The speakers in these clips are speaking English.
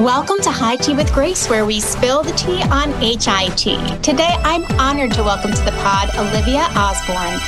Welcome to High Tea with Grace, where we spill the tea on HIT. Today, I'm honored to welcome to the pod Olivia Osborn,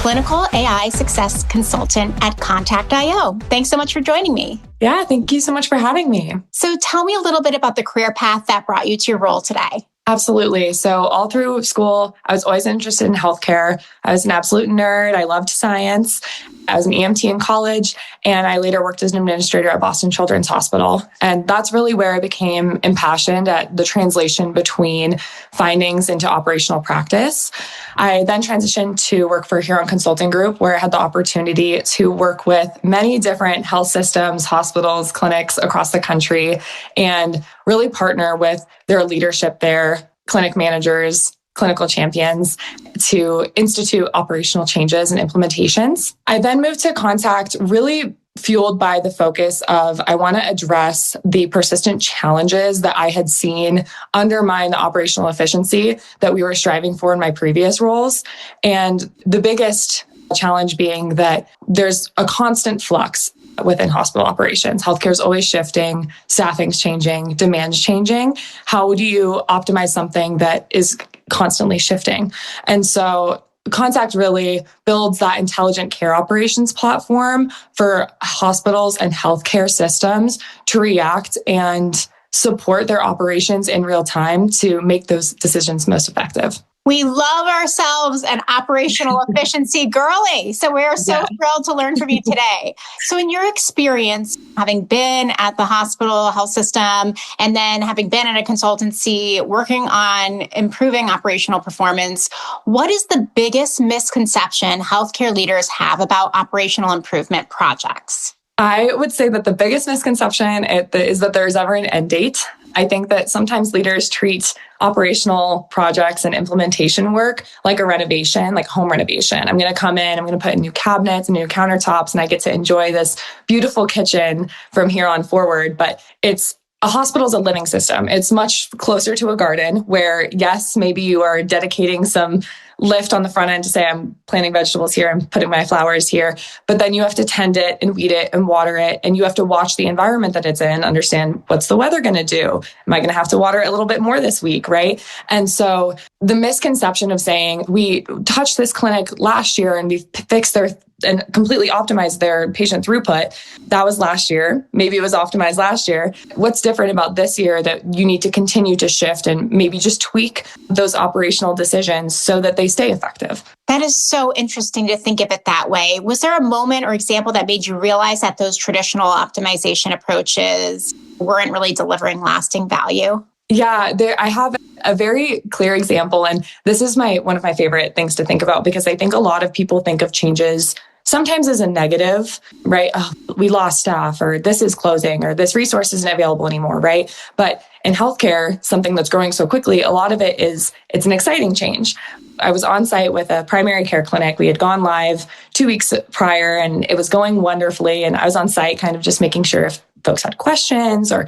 Clinical AI Success Consultant at Contact.io. Thanks so much for joining me. Yeah, thank you so much for having me. So tell me a little bit about the career path that brought you to your role today. Absolutely. So all through school, I was always interested in healthcare. I was an absolute nerd. I loved science. I was an EMT in college, and I later worked as an administrator at Boston Children's Hospital. And that's really where I became impassioned at the translation between findings into operational practice. I then transitioned to work for Huron Consulting Group, where I had the opportunity to work with many different health systems, hospitals, clinics across the country, and really partner with their leadership there, clinic managers, clinical champions, to institute operational changes and implementations. I then moved to Contact, really fueled by the focus of I want to address the persistent challenges that I had seen undermine the operational efficiency that we were striving for in my previous roles. And the biggest challenge being that there's a constant flux within hospital operations. Healthcare is always shifting, staffing's changing, demand's changing. How do you optimize something that is constantly shifting? And so Contact really builds that intelligent care operations platform for hospitals and healthcare systems to react and support their operations in real time to make those decisions most effective. We love ourselves an operational efficiency girly. So we're so thrilled to learn from you today. So in your experience, having been at the hospital health system and then having been at a consultancy working on improving operational performance, what is the biggest misconception healthcare leaders have about operational improvement projects? I would say that the biggest misconception is that there's ever an end date. I think that sometimes leaders treat operational projects and implementation work like a renovation, like home renovation. I'm going to come in, I'm going to put in new cabinets and new countertops, and I get to enjoy this beautiful kitchen from here on forward. But a hospital is a living system. It's much closer to a garden where, yes, maybe you are dedicating some lift on the front end to say, I'm planting vegetables here, I'm putting my flowers here, but then you have to tend it and weed it and water it. And you have to watch the environment that it's in, understand what's the weather going to do? Am I going to have to water it a little bit more this week, right? And so the misconception of saying, we touched this clinic last year and we fixed and completely optimized their patient throughput. That was last year. Maybe it was optimized last year. What's different about this year that you need to continue to shift and maybe just tweak those operational decisions so that they stay effective? That is so interesting to think of it that way. Was there a moment or example that made you realize that those traditional optimization approaches weren't really delivering lasting value? Yeah, I have a very clear example. And this is one of my favorite things to think about, because I think a lot of people think of changes sometimes as a negative, right? Oh, we lost staff, or this is closing, or this resource isn't available anymore, right? But in healthcare, something that's growing so quickly, a lot of it's an exciting change. I was on site with a primary care clinic. We had gone live 2 weeks prior and it was going wonderfully. And I was on site kind of just making sure if folks had questions or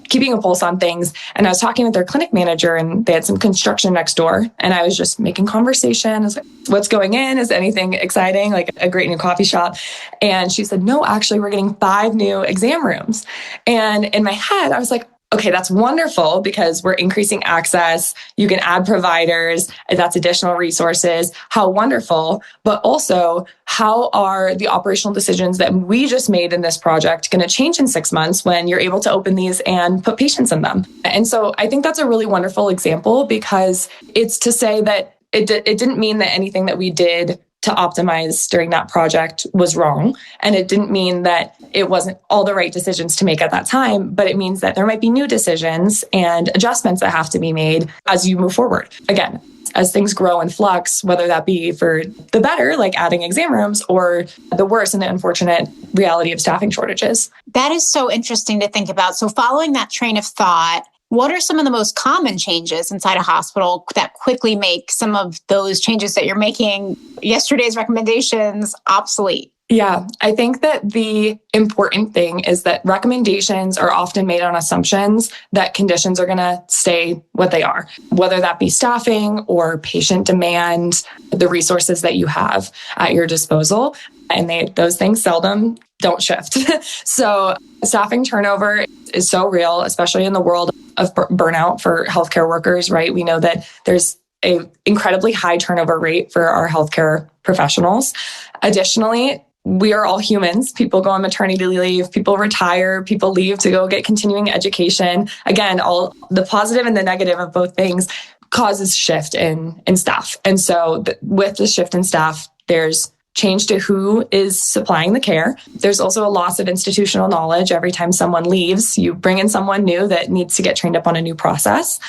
keeping a pulse on things. And I was talking with their clinic manager, and they had some construction next door. And I was just making conversation. I was like, what's going in? Is anything exciting? Like a great new coffee shop? And she said, no, actually, we're getting 5 new exam rooms. And in my head, I was like, okay, that's wonderful because we're increasing access. You can add providers. That's additional resources. How wonderful. But also, how are the operational decisions that we just made in this project going to change in 6 months when you're able to open these and put patients in them? And so I think that's a really wonderful example, because it's to say that it didn't mean that anything that we did to optimize during that project was wrong. And it didn't mean that it wasn't all the right decisions to make at that time, but it means that there might be new decisions and adjustments that have to be made as you move forward. Again, as things grow and flux, whether that be for the better, like adding exam rooms, or the worse and the unfortunate reality of staffing shortages. That is so interesting to think about. So following that train of thought, what are some of the most common changes inside a hospital that quickly make some of those changes that you're making, yesterday's recommendations, obsolete? Yeah, I think that the important thing is that recommendations are often made on assumptions that conditions are going to stay what they are, whether that be staffing or patient demand, the resources that you have at your disposal. And those things seldom don't shift. So staffing turnover is so real, especially in the world of burnout for healthcare workers, right? We know that there's an incredibly high turnover rate for our healthcare professionals. Additionally, we are all humans. People go on maternity leave, people retire, people leave to go get continuing education. Again, all the positive and the negative of both things causes shift in staff. And so with the shift in staff, there's change to who is supplying the care. There's also a loss of institutional knowledge. Every time someone leaves, you bring in someone new that needs to get trained up on a new process.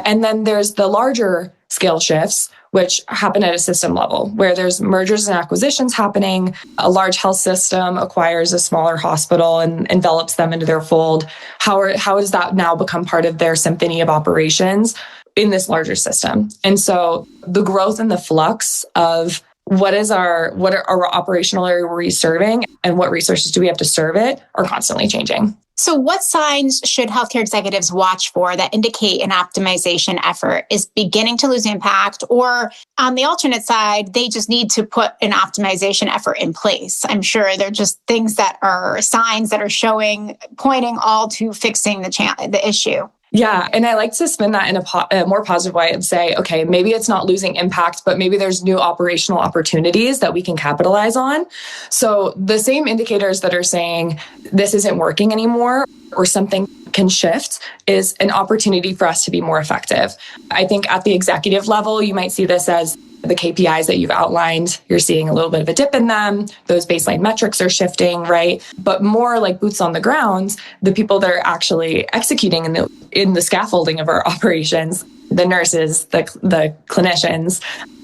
And then there's the larger scale shifts, which happen at a system level, where there's mergers and acquisitions happening. A large health system acquires a smaller hospital and envelops them into their fold. How does that now become part of their symphony of operations in this larger system? And so the growth and the flux of what are our operational area we're serving and what resources do we have to serve it are constantly changing. So what signs should healthcare executives watch for that indicate an optimization effort is beginning to lose impact? Or on the alternate side, they just need to put an optimization effort in place? I'm sure they're just things that are signs that are pointing all to fixing the issue. Yeah. And I like to spin that in a more positive way and say, okay, maybe it's not losing impact, but maybe there's new operational opportunities that we can capitalize on. So the same indicators that are saying this isn't working anymore or something can shift is an opportunity for us to be more effective. I think at the executive level, you might see this as the KPIs that you've outlined. You're seeing a little bit of a dip in them. Those baseline metrics are shifting, right? But more like boots on the ground, the people that are actually executing in the scaffolding of our operations, the nurses, the clinicians,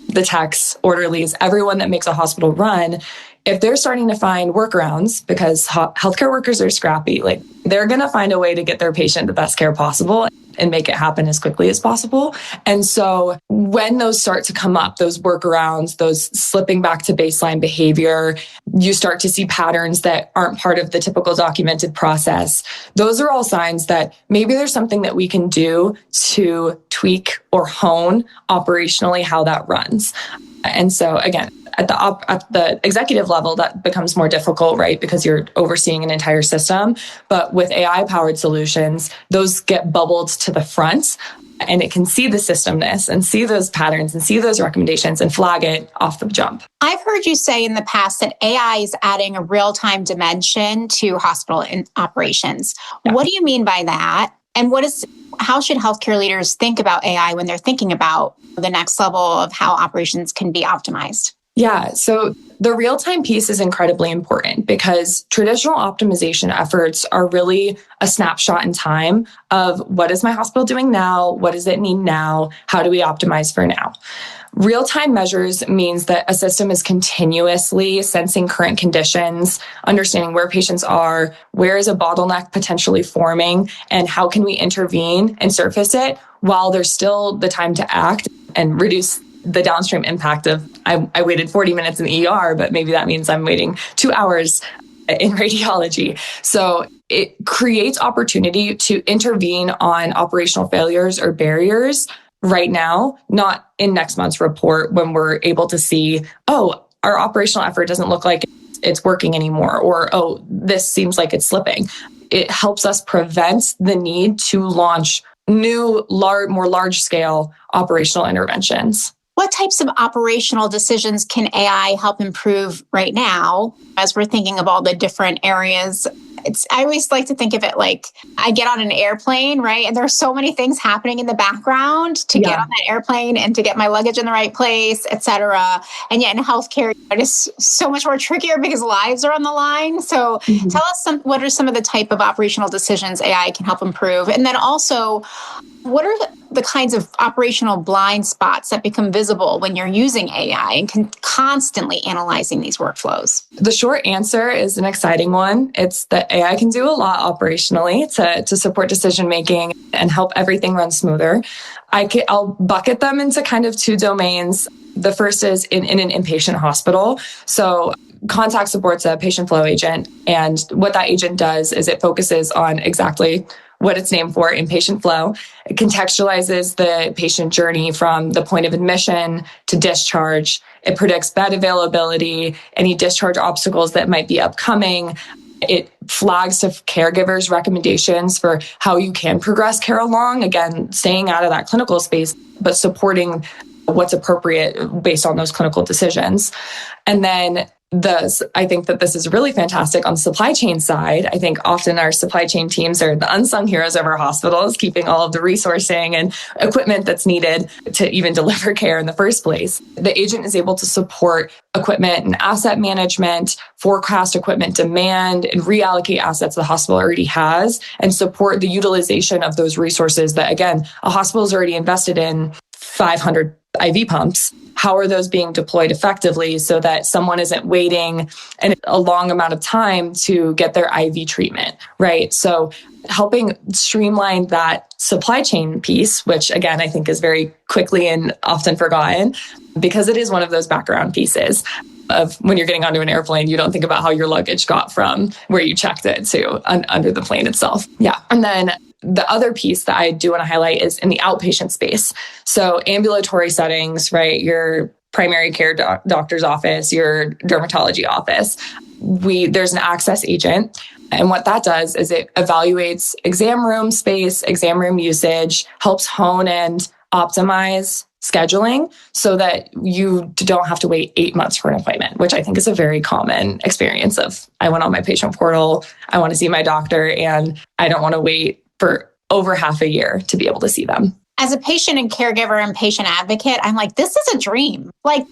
the techs, orderlies, everyone that makes a hospital run, if they're starting to find workarounds, because healthcare workers are scrappy, like they're going to find a way to get their patient the best care possible and make it happen as quickly as possible. And so when those start to come up, those workarounds, those slipping back to baseline behavior, you start to see patterns that aren't part of the typical documented process. Those are all signs that maybe there's something that we can do to tweak or hone operationally how that runs. And so again, at the executive level, that becomes more difficult, right? Because you're overseeing an entire system. But with AI-powered solutions, those get bubbled to the front and it can see the systemness and see those patterns and see those recommendations and flag it off the jump. I've heard you say in the past that AI is adding a real-time dimension to hospital operations. Yeah. What do you mean by that? And how should healthcare leaders think about AI when they're thinking about the next level of how operations can be optimized? Yeah, so the real-time piece is incredibly important because traditional optimization efforts are really a snapshot in time of what is my hospital doing now? What does it need now? How do we optimize for now? Real-time measures means that a system is continuously sensing current conditions, understanding where patients are, where is a bottleneck potentially forming, and how can we intervene and surface it while there's still the time to act and reduce the downstream impact of, I waited 40 minutes in the ER, but maybe that means I'm waiting 2 hours in radiology. So it creates opportunity to intervene on operational failures or barriers right now, not in next month's report when we're able to see, oh, our operational effort doesn't look like it's working anymore, or, oh, this seems like it's slipping. It helps us prevent the need to launch new, more large-scale operational interventions. What types of operational decisions can AI help improve right now as we're thinking of all the different areas? I always like to think of it like I get on an airplane, right? And there's so many things happening in the background to get on that airplane and to get my luggage in the right place, et cetera. And yet in healthcare, it is so much more trickier because lives are on the line. So tell us what are some of the type of operational decisions AI can help improve? And then also, what are the kinds of operational blind spots that become visible when you're using AI and constantly analyzing these workflows? The short answer is an exciting one. It's that AI can do a lot operationally to support decision-making and help everything run smoother. I'll bucket them into kind of two domains. The first is in an inpatient hospital. So contact support's a patient flow agent. And what that agent does is it focuses on exactly what it's named for, inpatient flow. It contextualizes the patient journey from the point of admission to discharge. It predicts bed availability, any discharge obstacles that might be upcoming. It flags to caregivers recommendations for how you can progress care along. Again, staying out of that clinical space, but supporting what's appropriate based on those clinical decisions. And then I think that this is really fantastic on the supply chain side. I think often our supply chain teams are the unsung heroes of our hospitals, keeping all of the resourcing and equipment that's needed to even deliver care in the first place. The agent is able to support equipment and asset management, forecast equipment demand, and reallocate assets the hospital already has, and support the utilization of those resources that, again, a hospital's already invested in 500 IV pumps. How are those being deployed effectively so that someone isn't waiting a long amount of time to get their IV treatment, right? So helping streamline that supply chain piece, which again, I think is very quickly and often forgotten because it is one of those background pieces of when you're getting onto an airplane, you don't think about how your luggage got from where you checked it to under the plane itself. Yeah. And then the other piece that I do want to highlight is in the outpatient space. So ambulatory settings, right? Your primary care doctor's office, your dermatology office. There's an access agent. And what that does is it evaluates exam room space, exam room usage, helps hone and optimize scheduling so that you don't have to wait 8 months for an appointment, which I think is a very common experience of I went on my patient portal, I want to see my doctor, and I don't want to wait for over half a year to be able to see them. As a patient and caregiver and patient advocate, I'm like, this is a dream. Like,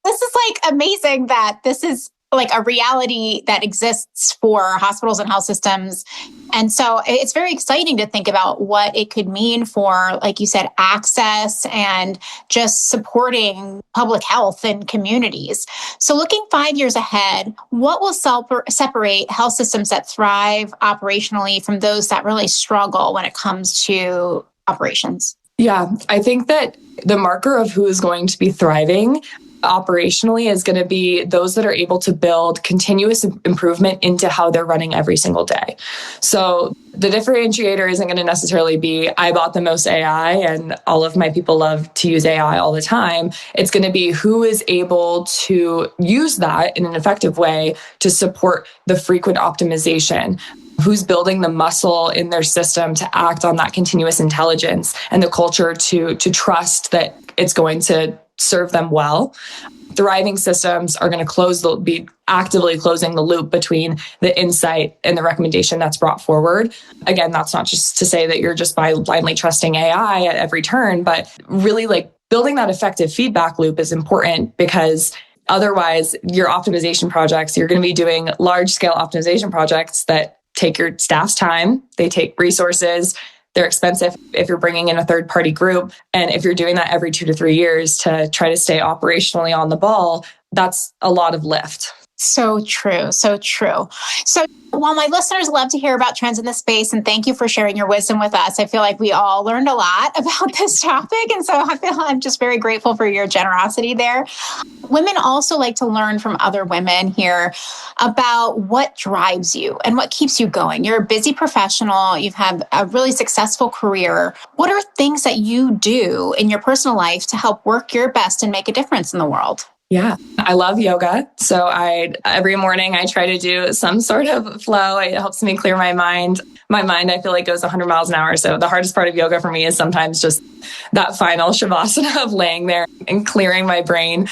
this is like amazing that this is like a reality that exists for hospitals and health systems. And so it's very exciting to think about what it could mean for, like you said, access and just supporting public health in communities. So looking 5 years ahead, what will separate health systems that thrive operationally from those that really struggle when it comes to operations? Yeah, I think that the marker of who is going to be thriving operationally is going to be those that are able to build continuous improvement into how they're running every single day. So the differentiator isn't going to necessarily be, I bought the most AI and all of my people love to use AI all the time. It's going to be who is able to use that in an effective way to support the frequent optimization. Who's building the muscle in their system to act on that continuous intelligence and the culture to trust that it's going to serve them well. Thriving systems are going to be actively closing the loop between the insight and the recommendation that's brought forward. Again, that's not just to say that you're just blindly trusting AI at every turn, but really like building that effective feedback loop is important because otherwise your optimization projects, you're going to be doing large scale optimization projects that take your staff's time, they take resources, they're expensive if you're bringing in a third party group. And if you're doing that every 2 to 3 years to try to stay operationally on the ball, that's a lot of lift. So true. So true. So while my listeners love to hear about trends in the space, and thank you for sharing your wisdom with us, I feel like we all learned a lot about this topic. And so I'm just very grateful for your generosity there. Women also like to learn from other women here about what drives you and what keeps you going. You're a busy professional. You've had a really successful career. What are things that you do in your personal life to help work your best and make a difference in the world? Yeah, I love yoga. So every morning I try to do some sort of flow. It helps me clear my mind. My mind, I feel like, goes 100 miles an hour. So the hardest part of yoga for me is sometimes just that final shavasana of laying there and clearing my brain.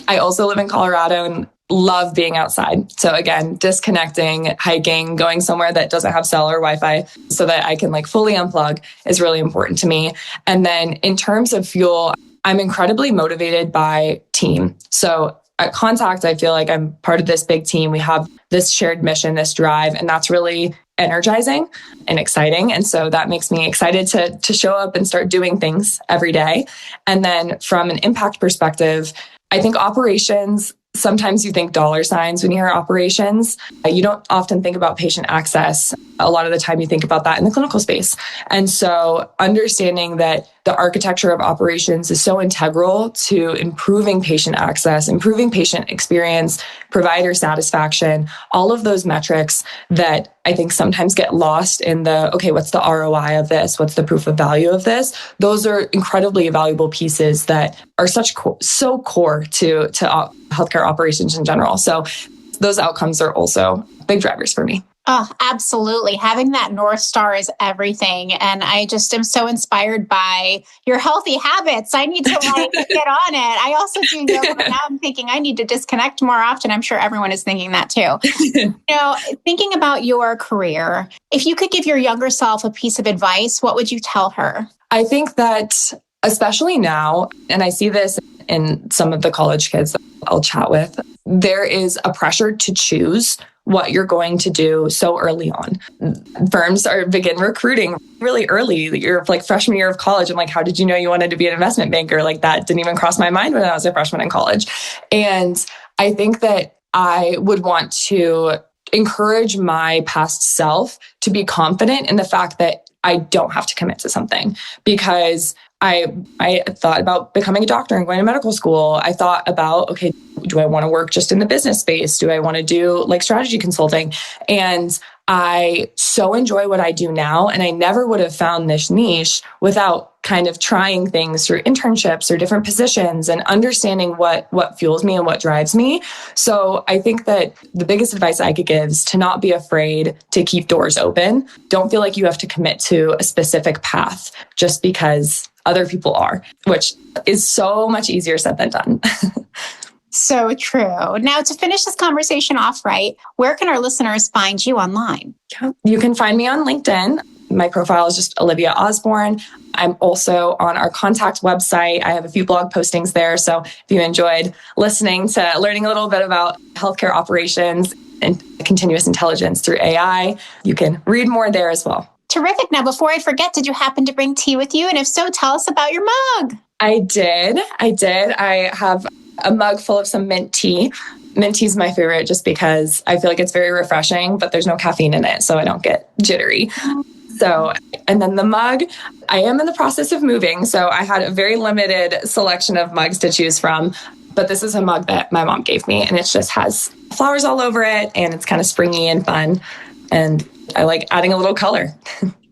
I also live in Colorado and love being outside. So again, disconnecting, hiking, going somewhere that doesn't have cell or Wi-Fi so that I can fully unplug is really important to me. And then in terms of fuel, I'm incredibly motivated by team. So at Contact, I feel like I'm part of this big team. We have this shared mission, this drive, and that's really energizing and exciting. And so that makes me excited to show up and start doing things every day. And then from an impact perspective, I think operations, sometimes you think dollar signs when you hear operations. You don't often think about patient access. A lot of the time you think about that in the clinical space. And so understanding that the architecture of operations is so integral to improving patient access, improving patient experience, provider satisfaction, all of those metrics that I think sometimes get lost in the, okay, what's the ROI of this? What's the proof of value of this? Those are incredibly valuable pieces that are so core to healthcare operations in general. So those outcomes are also big drivers for me. Oh, absolutely. Having that North Star is everything. And I just am so inspired by your healthy habits. I need to get on it. I also do yoga, but now I'm thinking I need to disconnect more often. I'm sure everyone is thinking that too. Thinking about your career, if you could give your younger self a piece of advice, what would you tell her? I think that especially now, and I see this in some of the college kids that I'll chat with, there is a pressure to choose what you're going to do so early on. Firms begin recruiting really early. You're like freshman year of college. I'm like, how did you know you wanted to be an investment banker? Like that didn't even cross my mind when I was a freshman in college. And I think that I would want to encourage my past self to be confident in the fact that I don't have to commit to something, because I thought about becoming a doctor and going to medical school. I thought about, okay, do I want to work just in the business space? Do I want to do like strategy consulting? And I so enjoy what I do now. And I never would have found this niche without kind of trying things through internships or different positions and understanding what fuels me and what drives me. So I think that the biggest advice I could give is to not be afraid to keep doors open. Don't feel like you have to commit to a specific path just because other people are, which is so much easier said than done. So true. Now, to finish this conversation off right, where can our listeners find you online? You can find me on LinkedIn. My profile is just Olivia Osborn. I'm also on our contact website. I have a few blog postings there. So if you enjoyed listening to learning a little bit about healthcare operations and continuous intelligence through AI, you can read more there as well. Terrific. Now, before I forget, did you happen to bring tea with you? And if so, tell us about your mug. I did. I have a mug full of some mint tea. Mint tea is my favorite just because I feel like it's very refreshing, but there's no caffeine in it, so I don't get jittery. So, and then the mug, I am in the process of moving, so I had a very limited selection of mugs to choose from. But this is a mug that my mom gave me, and it just has flowers all over it, and it's kind of springy and fun. And I like adding a little color.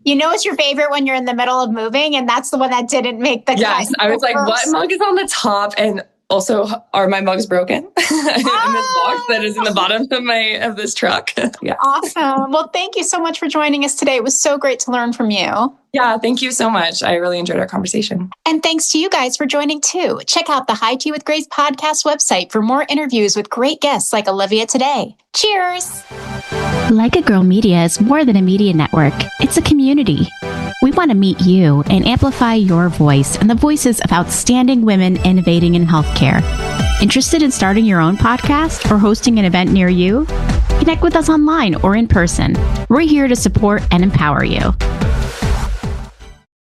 You know, it's your favorite when you're in the middle of moving, and that's the one that didn't make the cut. Yes, I was like, what mug is on the top? And also, are my mugs broken? In this box that is in the bottom of this truck. Yeah. Awesome. Well, thank you so much for joining us today. It was so great to learn from you. Yeah, thank you so much. I really enjoyed our conversation. And thanks to you guys for joining too. Check out the High Tea with Grace podcast website for more interviews with great guests like Olivia today. Cheers. Like a Girl Media is more than a media network. It's a community. We want to meet you and amplify your voice and the voices of outstanding women innovating in healthcare. Interested in starting your own podcast or hosting an event near you? Connect with us online or in person. We're here to support and empower you.